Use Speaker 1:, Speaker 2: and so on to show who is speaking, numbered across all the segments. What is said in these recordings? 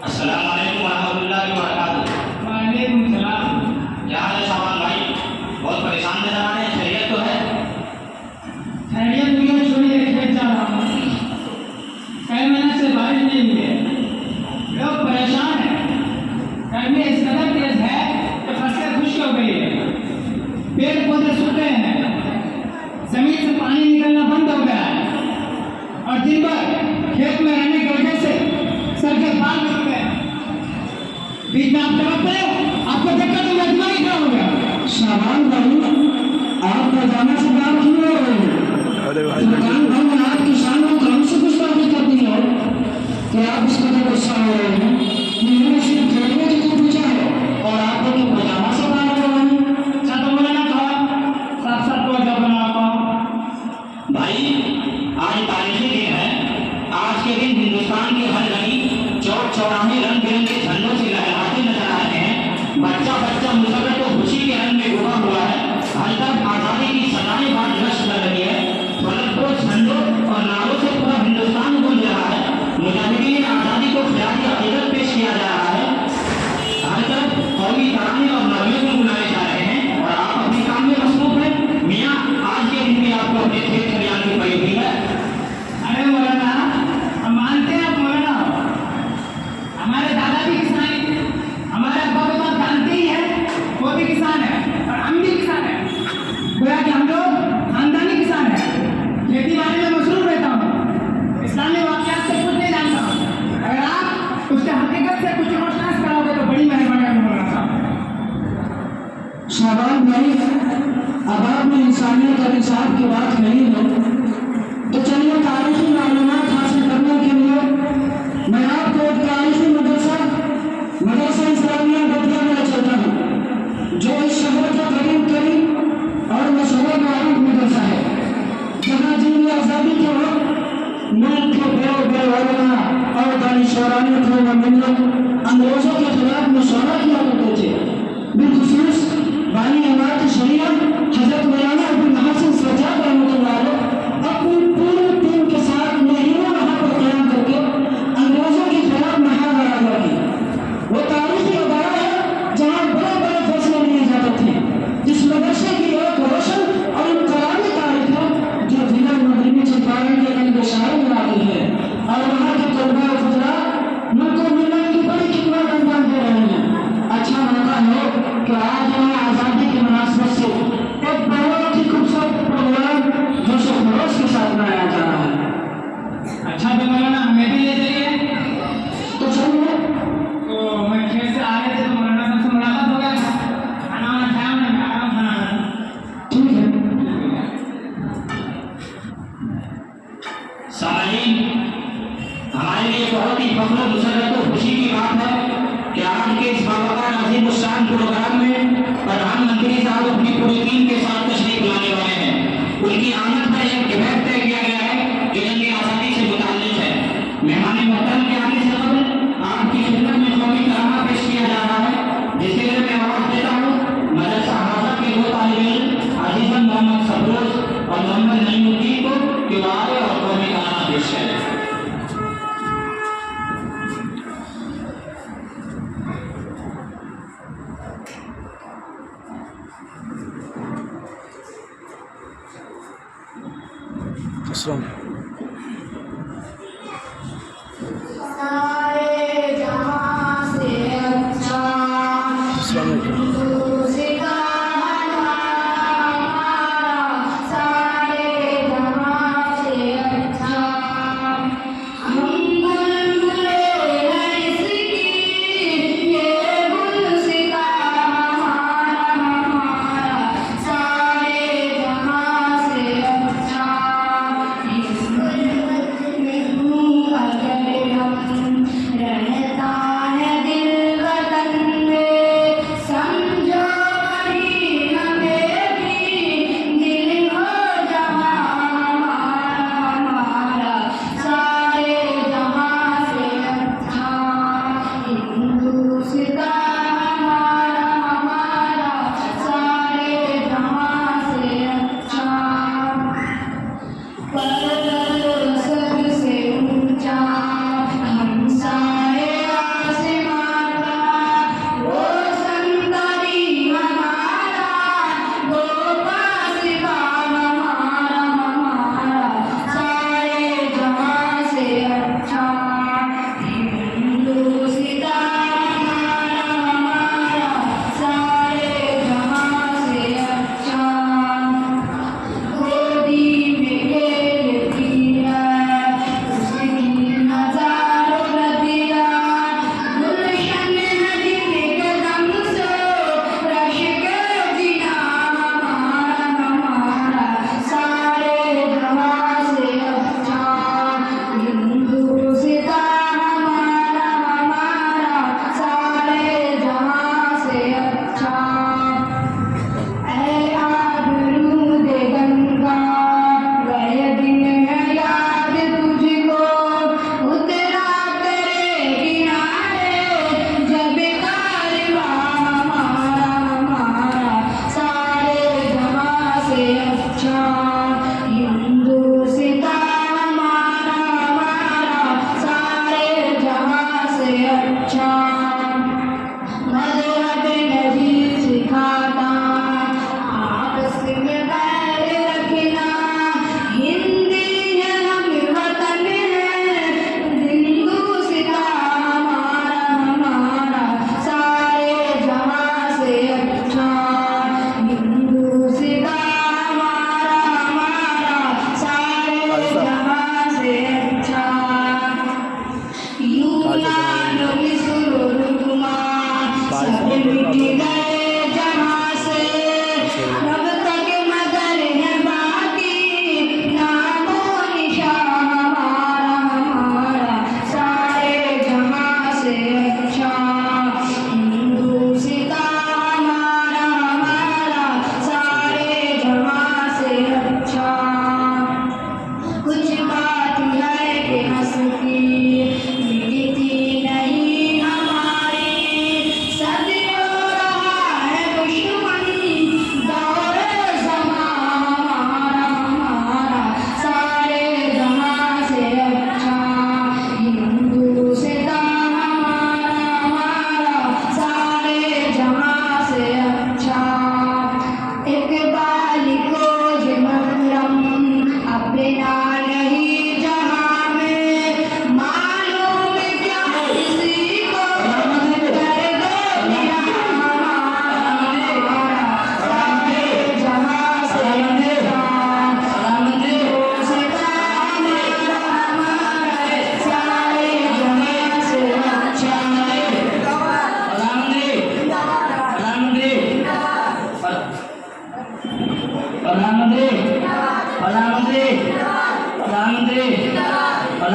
Speaker 1: अस्सलाम वालेकुम रहमतुल्लाहि व बरकातुहू।
Speaker 2: वालेकुम सलाम।
Speaker 1: क्या हाल है शाबान भाई? बहुत परेशान नजर आ रहे हैं, खैरियत तो है?
Speaker 2: खैरियत मुझे छोड़िए, खेत जा रहा हूँ। कई महीने से बारिश नहीं हुई है, लोग परेशान हैं। गर्मी इस कदर तेज है कि फसलें खुश्क हो गई है, पेड़ पौधे सूख रहे हैं, जमीन से पानी निकलना बंद हो गया है और दिन भर खेत में रहने की वजह से सर के बाल निकल गए। बीच में आप टपकते हो, आपको देखकर तो मेरा दिमाग ही खराब हो गया।
Speaker 3: शाबान भाई, आप रोजाना से बात क्यों हो रहे हैं?
Speaker 4: अरे भाई
Speaker 3: दुकान भाई ने आप किसान को काम से कुछ बातें कर दी है कि आप इस कदर गुस्सा हो रहे हैं। मैंने सिर्फ खेलने के लिए पूछा है और आप लोग रोजाना से बात कर रहे हैं।
Speaker 2: अच्छा तो बोला ना था, साफ साफ तो जब बना
Speaker 1: भाई आज तारीखी दिन है। आज के दिन हिंदुस्तान की हर गली चौक चौराहे रंग बिरंगे झंडों से लहराते नजर आ रहे हैं। बच्चा बच्चा मुसलमान तो खुशी के रंग में डूबा हुआ है। हर तरफ आजादी की सदाएं बात नष्ट कर रही है। फलकपुर झंडों और नारों से पूरा हिंदुस्तान गूंज रहा है। मुजाहिदीन आजादी को ख्याली अकीदत पेश किया जा रहा है। हर तरफ कौमी तराने और नगरियों को बुलाए जा रहे हैं और आप अपने काम में मसरूफ हैं। मियाँ आज के दिन में आपको अपने खेत खलियान की पड़ी हुई है।
Speaker 2: अरे मौलाना, हम मानते हैं आप मौलाना हो। हमारे दादा भी किसान हैं, हमारे अब्बा को आप जानते ही हैं, वो भी किसान है और हम भी किसान हैं। गोया कि हम लोग खानदानी किसान हैं। खेती बाड़ी में मसरूफ रहता हूँ, इस्लामी वाक़यात से कुछ नहीं जानता हूँ। अगर आप उसके हकीकत से कुछ रोशनास कराओगे तो बड़ी मेहरबानी होगी मौलाना साहब।
Speaker 3: शाबान भाई, अब आपने इंसानियत और इंसाफ की बात नहीं है तो चलिए तारीखी मालूमात हासिल करने के लिए मैं आपको एक तारीखी मदरसा इस्लामिया बतिया में चलता हूँ, जो इस शहर का करीब और मशहूर मारूफ मदरसा है, जहाँ जिनकी आज़ादी के वक्त मुल्क के बड़े बड़े उलमा और दानिशवरान को मिलत अंग्रेजों के खिलाफ मशवरा किया करते थे। बिलखुसूस बानी इमारत शरीया हजरत मौलाना अब्दुल हसन सज्जाद रहमतुल्लाह अलैह अपनी पूरी टीम के साथ महीनों वहाँ पर क़याम करके अंग्रेजों के खिलाफ महानारा की। वो तारीखी अदारा है जहाँ बड़े बड़े फैसले लिए जाते थे। जिस मदरसे की एक रोशन और इनकलाबी तारीख है जो जिला मगरबी चंपारण के अंदर शामिल में आती है और वहाँ के तलबा और फुकरा उनको मिलने की बड़ी खिदमत अंजाम दे रहे हैं। अच्छा मौका है कि आज यहाँ आज़ादी की मुनासिबत से एक बहुत ही खूबसूरत प्रोग्राम जोश और खरोश के साथ मनाया जा रहा है।
Speaker 2: अच्छा तो मौलाना हमें भी ले जाइए।
Speaker 3: तो चलिए।
Speaker 2: तो मैं खेत से आ रहे थे तो मौलाना साहब से मुलाकात हो गया था, खाना वाना खाया मैंने, आराम खाना खाया।
Speaker 3: ठीक है।
Speaker 1: सामाजिक हमारे लिए बहुत ही फख्र मुसर्रत और खुशी की बात है कि आज के इस बाबा अजीम उस्ताद प्रोग्राम में प्रधानमंत्री साहब अपनी पूरी टीम के साथ तशरीफ लाने वाले हैं। उनकी आमद पर एक डिबेट तय किया गया है जो जंग आज़ादी से मुताल्लिक है। मेहमान मोहतरम के आने से कबल आपकी खिदमत में कौमी तराना पेश किया जा रहा है, जिसके लिए मैं आवाज़ देता हूँ मदरसा हाजा के दो तालिब इल्म अजीज़न मोहम्मद सफरोज और मोहम्मद नईमुद्दीन को कि वो आए और कौमी तराना पेश करें।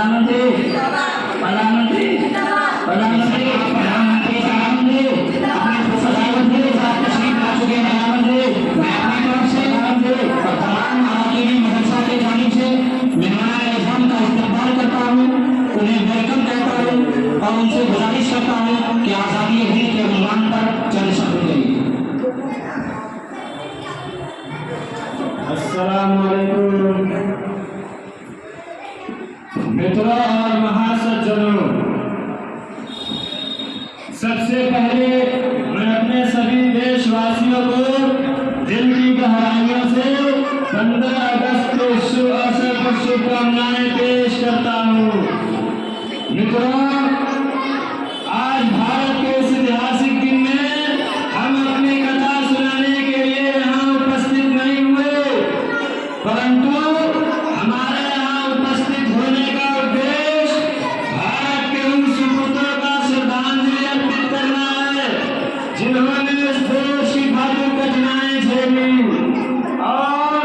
Speaker 3: प्रधानमंत्री प्रधानमंत्री प्रधानमंत्री प्रधानमंत्री प्रधानमंत्री प्रधानमंत्री साहब तशरीफ ला चुके हैं। प्रधानमंत्री मैं अपनी तरफ से प्रधानमंत्री और तमाम अरकान मदरसा के जानिब से मेहमान एज़ाम का इस्तकबाल करता हूँ, उन्हें वेलकम कहता हूँ और उनसे गुजारिश करता हूँ कि आज़ादी हिंद के उन्वान पर चंद शब्द कहिए।
Speaker 4: अस्सलाम वालेकुम मित्रों और महासज्जनों, सबसे पहले मैं अपने सभी देशवासियों को दिल की गहराइयों से 15 अगस्त के शुभ अवसर पर शुभकामनाएं पेश करता हूँ। मित्रों, आज भारत के इस ऐतिहासिक दिन में हम अपनी कथा सुनाने के लिए यहाँ उपस्थित नहीं हुए, परंतु हमारे यहाँ उपस्थित होने का उद्देश्य भारत के उन सुपूतों का श्रद्धांजलि अर्पित करना है जिन्होंने इस देश की घातक कठिनाई झेली और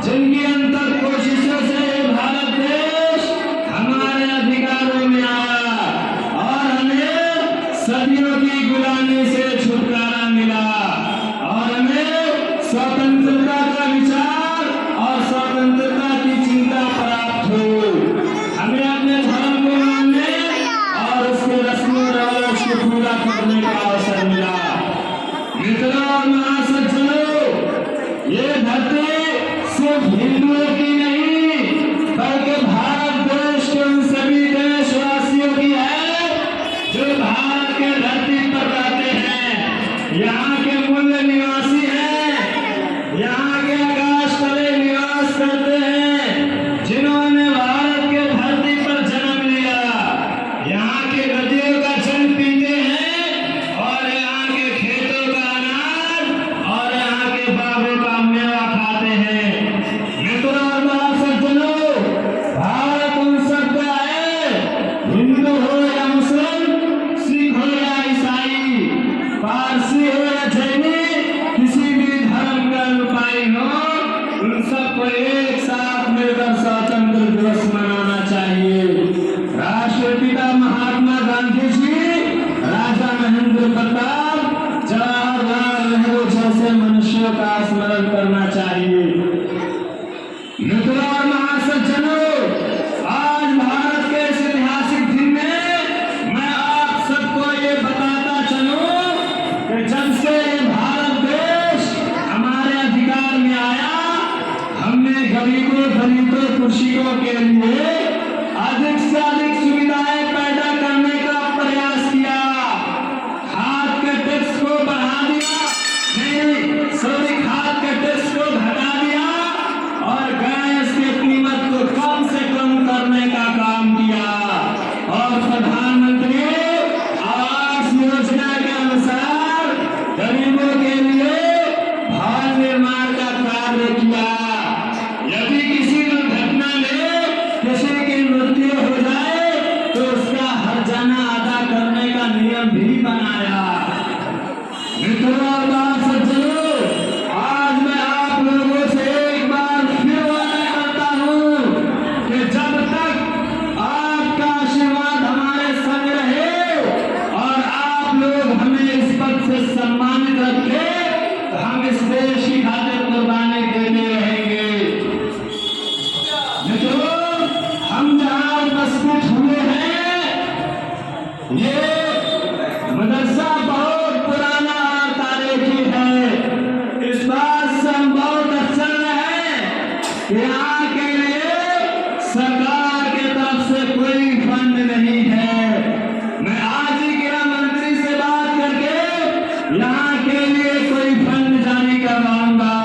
Speaker 4: जिनकी अंतक कोशिशों से भारत देश हमारे अधिकारों में आया और हमें सदियों की गुलामी से छुटकारा मिला और हमें स्वतंत्रता का विचार और स्वतंत्रता की चिंता प्राप्त हो। हमें अपने धर्म को मानने और उसके रस्म रवाज को पूरा करने का अवसर मिला। मित्रों और महासज्जनों, ये धरती सिर्फ हिंदुओं की नहीं बल्कि भारत देश के उन सभी देशवासियों की है जो भारत के धरती पर रहते हैं, यहाँ के मूल निवासी हैं, यहाँ के आकाश तले निवास करते हैं, जिन्होंने भारत के धरती पर जन्म लिया, यहाँ के नदियों का जल पीते हैं और यहाँ के खेतों का अनाज और यहाँ के बागों का मेवा खाते हैं। मित्रों और महासज्जनों, भारत उन सबका है, हिंदू हो या मुस्लिम, सिख हो या ईसाई, पारसी हो या जैनी, किसी भी धर्म का अनुयायी हो, उन सबको एक साथ मिलकर स्वतंत्र दिवस मनाना चाहिए। राष्ट्रपिता महात्मा गांधी जी, राजा महेंद्र प्रताप, जवाहरलाल नेहरू जैसे मनुष्यों का स्मरण करना चाहिए। मित्रों और महासज्जनों, आज भारत के इस ऐतिहासिक दिन में मैं आप सबको ये बताता चलूं कि जब से भारत देश हमारे अधिकार में आया, हमने गरीबों दलितों कृषकों के लिए अधिक से अधिक सुविधाएं पैदा करने का प्रयास किया। खाद के टैक्स को बढ़ा दिया, खाद के टैक्स को घटा दिया और गैस की कीमत को कम से कम करने का काम किया और प्रधानमंत्री आवास योजना के अनुसार गरीबों के लिए भवन निर्माण का कार्य किया। यदि किसी दुर्घटना में किसी की मृत्यु हो जाए तो उसका हर्जाना अदा करने का नियम भी बनाया। मित्रों और महासज्जनों, आज मैं आप लोगों से एक बार फिर वादा करता हूँ कि जब तक आपका आशीर्वाद हमारे संग रहे और आप लोग हमें इस पद से सम्मानित रखें, तो हम इस देश की खातिर कुर्बानी देते रहेंगे। मित्रों, हम जहाँ उपस्थित हुए हैं, ये मदरसा बहुत पुराना और तारीखी है। इस बात से हम बहुत अफसर हैं कि यहाँ के लिए सरकार की तरफ से कोई फंड नहीं है। मैं आज ही गृह मंत्री से बात करके यहाँ के लिए कोई फंड जारी करवाऊंगा।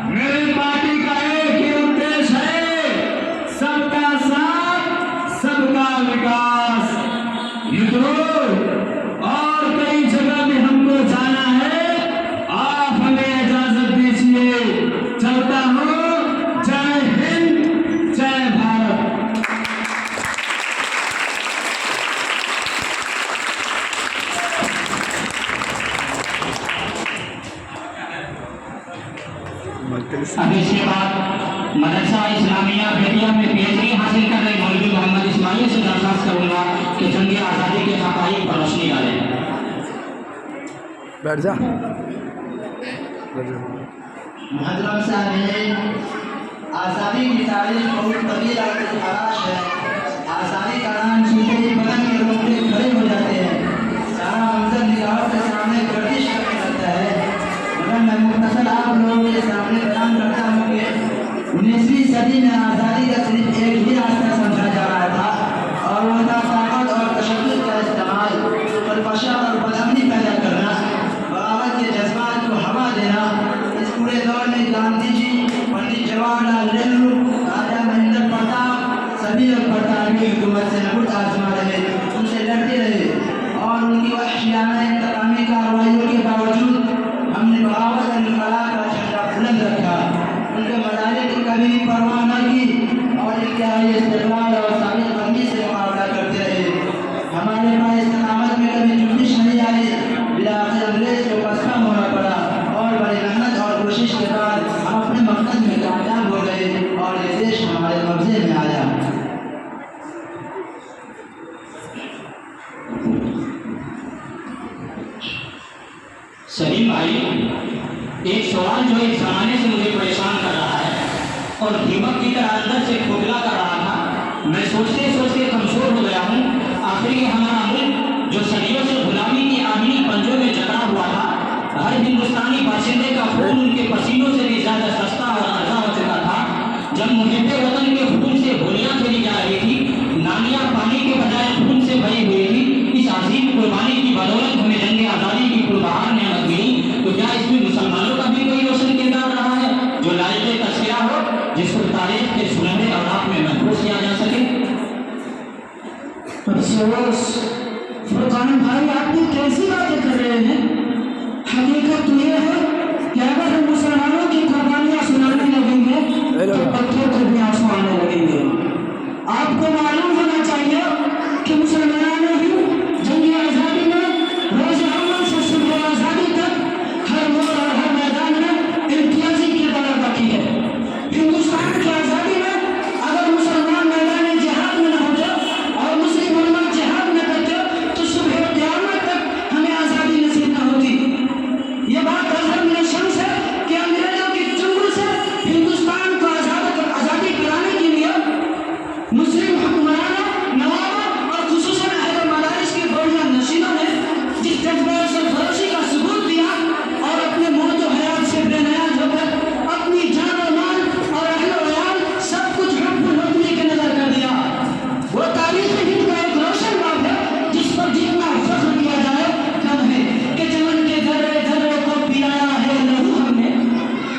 Speaker 4: मेरी पार्टी का एक ही उद्देश्य है, सबका साथ सबका विकास। मित्रों, और कई जगह भी हमको जाना है, आप हमें इजाजत दीजिए। चलता हूँ। जय हिंद, जय भारत।
Speaker 1: अब इसके बाद मदरसा इस्लामिया बेतिया में PhD हासिल कर रहे मौलवी मोहम्मद इस्माइल से दरख्वास्त करूंगा कि जंग आज़ादी के हक़ाइक़ पर रोशनी डालें।
Speaker 5: बैठ जा।
Speaker 3: मुहतरम साहब, आज़ादी की तारीख बहुत तवील और तलाश है। आज़ादी का नाम सुनते ही बदन के रोंगटे खड़े हो जाते हैं, सारा मंजर निगाहों के सामने गर्दिश करने लगता है। मगर मैं मुख्तसर आप लोगों के सामने बयान करता हूँ कि 19वीं सदी में आज़ादी का सिर्फ एक ही रास्ता समझा जा रहा था, और वह था ताकत और तशद्दुद का इस्तेमाल, फलफशा और बदअमनी पैदा करना, बगावत के जज्बात को हवा देना। इस पूरे दौर में गांधी जी, पंडित जवाहरलाल नेहरू, राजा महेंद्र प्रताप सभी लोग बरतानवी हुकूमत से नबूद आजमा रहे, उनसे लड़ते रहे, और उनकी वहशियाना इंतकामी कार्रवाइयों के बावजूद हमने बगावत और इनकलाब का झंडा बुलंद रखा। उनके मजालिम की कभी परवाह न की और इंतहाई इस्तेमाल और साबितबंदी से मुकाबला करते रहे। हमारे पास इस्तेमाल में कभी जुम्बिश नहीं आई, बिलाखिर अंग्रेज को पसंद होना पड़ा, और बड़ी मेहनत और कोशिश के बाद हम अपने मकसद में कामयाब हो गए और ये देश हमारे कब्जे में आया।
Speaker 1: सलीम भाई, एक सवाल जो इस ज़माने से मुझे परेशान कर रहा है और दीमक की तरह अंदर से खोखला कर रहा था। मैं सोचते सोचते कमजोर हो गया हूँ। आखिर ये हमारा मुल्क जो सदियों से गुलामी की आमिनी पंजों में जकड़ा हुआ था, हर हिंदुस्तानी बाशिंदे का खून उनके पसीनों से भी ज़्यादा सस्ता और अर्जा हो चुका था। जब मुहिब्बे वतन के खून से होलियाँ खेली जा रही थी, नालियाँ पानी के बजाय खून से भरी हुई थी, इस अजीम कुर्बानी की बदौलत हमें जंग आज़ादी की पुरबहार नेमत मिली। तो क्या इसमें मुसलमानों का भी कोई रोशन किरदार रहा है जो लायक तस्करा हो, जिसको तारीख के सुनहरे और आप में महफूज किया जा सके?
Speaker 3: अफसोस फुरकान भाई, आपने कैसी बातें कर रहे हैं? हकीकत यह है कि अगर हम मुसलमानों की कुर्बानियाँ सुनाने लगेंगे तो पत्थर को भी आंसू आने लगेंगे। आपको मालूम होना चाहिए कि मुसलमानों ने भी जंग आज़ादी में रोज़ अव्वल से सुबह आज़ादी तक हर मोड़ और हर मैदान में इम्तियाजी किरदार अदा की है। हिंदुस्तान की आज़ादी में अगर मुसलमान मैदान जिहाद में न होते और मुस्लिम उलमा जिहाद न करते तो सुबह क़यामत तक हमें आज़ादी नसीब न होती। ये बात अज़हर में शम्स है कि अंग्रेजों की चुंगल से हिंदुस्तान को आज़ादी कराने के लिए मुस्लिम हुक्मरानों, नवाबों और खुसूसन अहले मदारिस के बढ़िया नशीनों ने जिस जज्बे से भरोसे का सबूत दिया और अपने मौत और हयात से बेनियाज होकर अपनी जान और माल और अहल और याल सब कुछ हुक्म हुक्मी के नजर कर दिया, वो तारीख हिंद का एक रोशन बाब है जिस पर जितना फख्र किया जाए कम है कि चमन के जर्रे जर्रे को पिलाया है लहू हमने,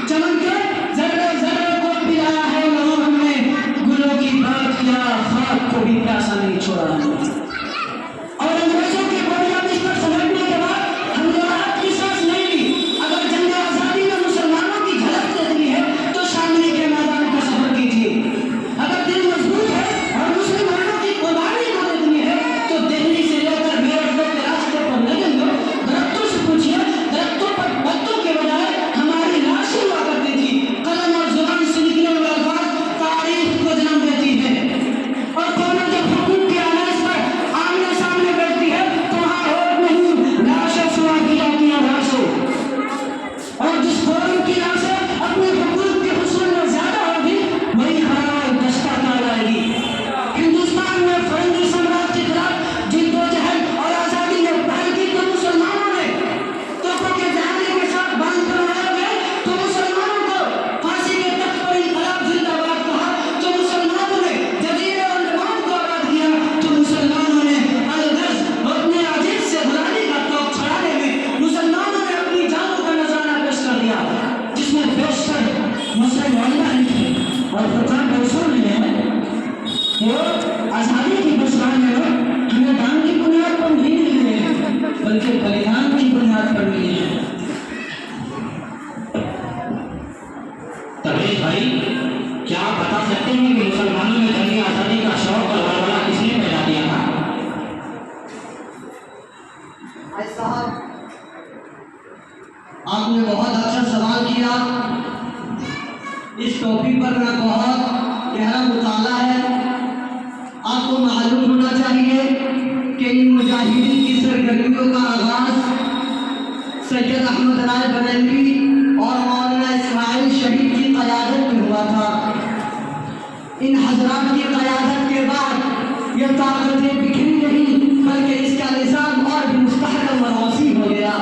Speaker 3: चमन के जर्रे जर्रे को पिलाया है लहू हमने, गुलों की बात किया खाक को भी प्यासा नहीं छोड़ा हमने। और अंग्रेजों के बढ़िया बिस्तर समेटने के बाद हमने राहत की सांस नहीं ली। अगर जंग आज़ादी में मुसलमानों की झलक देखनी है तो शामली के मैदान का सफर कीजिए। अगर दिल मजबूत है और मुसलमानों की कुर्बानी को देखनी है तो दिल्ली से लेकर मेरठ तक के रास्ते पर लगे लोग दरख्तों से पूछिए, दरख्तों पर पत्तों के बजाय हमारी लाशें हुआ करती थी। कलम और जुबान से निकले हुए अल्फाज तारीख को जन्म देती है। और कौन जब हुकूक के आनाज पर आमने सामने बैठती है तो वहाँ होठ नहीं लाशें सुना की जाती हैं लाशें। और जिस कौम की लाशें अपने हुकूक के हुस्न में ज्यादा होगी वही हराए दस्ता कहलाएगी। हिंदुस्तान में फरंगी साम्राज्य के खिलाफ जिद्दोजहद और आज़ादी में पहल की तो मुसलमानों ने, तोपों के जहाने के साथ बांध कर उड़ाए गए तो मुसलमानों को, फांसी के तख्त पर इनकलाब जिंदाबाद कहा तो मुसलमानों ने, जजीरे और लबान को आबाद किया तो मुसलमानों ने, अलगर्ज अपने अजीज से गुलामी का तोप छड़ाने में मुसलमानों ने अपनी जानों का नजराना पेश कर दिया, जिसमें बेशतर मुस्लिम उलमा ने और फुरकान रसूल ने वो आज़ादी की बुशरान में हमें दान की बुनियाद पर नहीं मिले हैं बल्कि बलिदान की बुनियाद पर मिले हैं।
Speaker 1: तबरेज़ भाई, क्या आप बता सकते हैं कि मुसलमानों में जंग आज़ादी का शौक और वलवला किसने पैदा किया था?
Speaker 3: भाई साहब, आपने बहुत अच्छा सवाल किया। इस टॉपिक पर मेरा बहुत गहरा मुताला है। आपको मालूम होना चाहिए कि इन मुजाहिदीन की सरगर्मियों का आगाज़ सैयद अहमद राय बरेलवी और मौलाना इस्माइल शहीद की क़यादत में हुआ था। इन हजरात की क़यादत के बाद ये ताकतें बिखरी नहीं, बल्कि इसका निज़ाम और भी मुस्तहकम और वसी हो गया।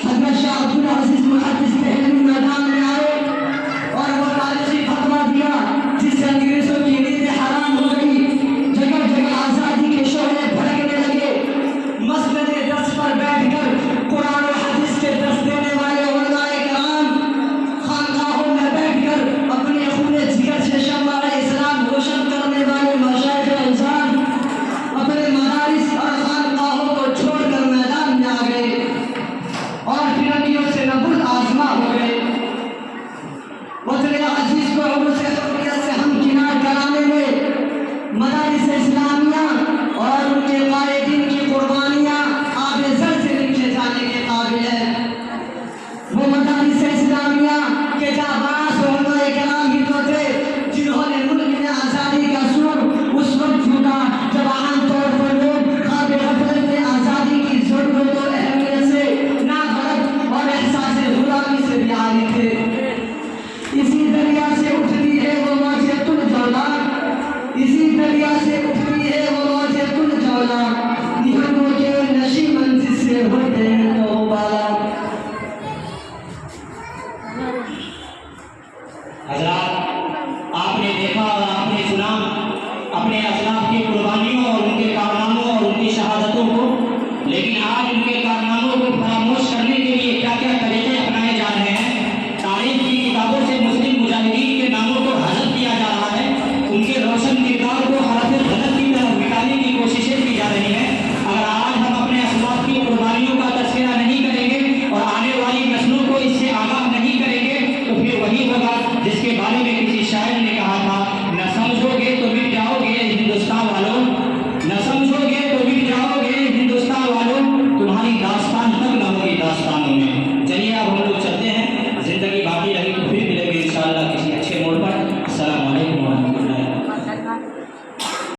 Speaker 3: हज़रत शाह अब्दुल अज़ीज़ मुहद्दिस देहलवी मैदान में आए और वो तारीख़ी फतवा दिया जिससे अंग्रेज़ों की नींदें हराम हो गई। जगह जगह आज़ादी के शोले भड़कने लगे। मस्जिद-ए-दस पर बैठकर कुरान और हदीस के दर्स देने वाले उलमाए किराम खानकाहों में बैठकर अपने खूने जिगर से शम्माए इस्लाम रोशन करने वाले मशाइख़ इंसान अपने मदारिस और खानकाहों को छोड़कर मैदान में आ गए और फिरंगियों से नबुल आज़मा हो गए। वतन अज़ीज़ को उर्स हुर्रियत से हमकिनार कराने में मदारिस इस्लामिया और उनके कायदीन की कुर्बानियाँ आबे-ज़र से लिखे जाने के काबिल है। वो मदारिस इस्लामिया के जाबाज़ उलमाए किराम ही तो थे जिन्होंने मुल्क में आज़ादी का सूर उस वक्त फूंका जब आम तौर पर लोग ख्वाब-ए-गफलत में आज़ादी की ज़रूरत और अहमियत से नागलत और एहसास गुलामी से भी आरी थे। इसी दरिया से उठती है वो मौजतुल जौला, इसी दरिया से उठती है वो मौजतुल जौला, निहरों के नशी मंजिल से होते हैं तौबाला।
Speaker 1: हज़रात, आपने देखा और आपने सुना अपने असलाफ की कुर्बानियों और उनके कारनामों और उनकी शहादतों को, लेकिन आज उनके कारनामों को फरामोश करने के लिए क्या क्या तरीके अपनाए जा रहे हैं। तारीख की किताबों से मुस्लिम मुजाहिदीन के नामों को हज़फ किया जा रहा है, उनके रोशन किरदार को हरफ गलत की तरफ मिटाने की कोशिशें की जा रही हैं। अगर आज हम अपने असलाफ की कुर्बानियों का तज़किरा नहीं करेंगे और आने वाली नस्लों को इससे आगाह नहीं करेंगे तो फिर वही होगा जिसके बारे में